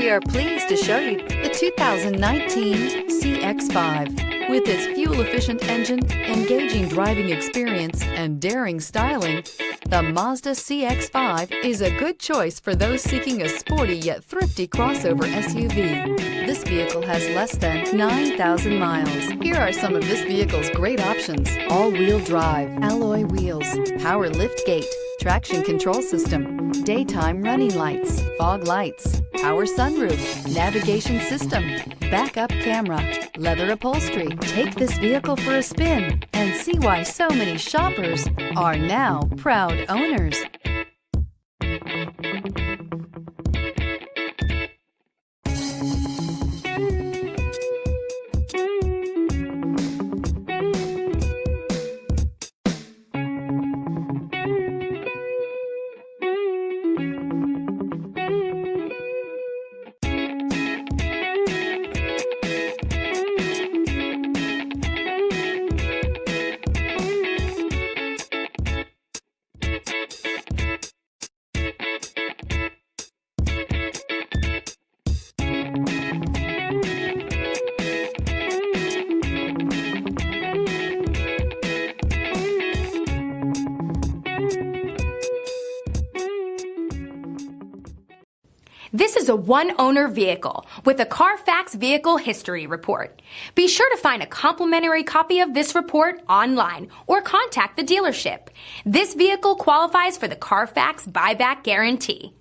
We are pleased to show you the 2019 CX-5. With its fuel-efficient engine, engaging driving experience, and daring styling, the Mazda CX-5 is a good choice for those seeking a sporty yet thrifty crossover SUV. This vehicle has less than 9,000 miles. Here are some of this vehicle's great options: all-wheel drive, alloy wheels, power liftgate, traction control system, daytime running lights, fog lights, power sunroof, navigation system, backup camera, leather upholstery. Take this vehicle for a spin and see why so many shoppers are now proud owners. This is a one-owner vehicle with a Carfax Vehicle History Report. Be sure to find a complimentary copy of this report online or contact the dealership. This vehicle qualifies for the Carfax Buyback Guarantee.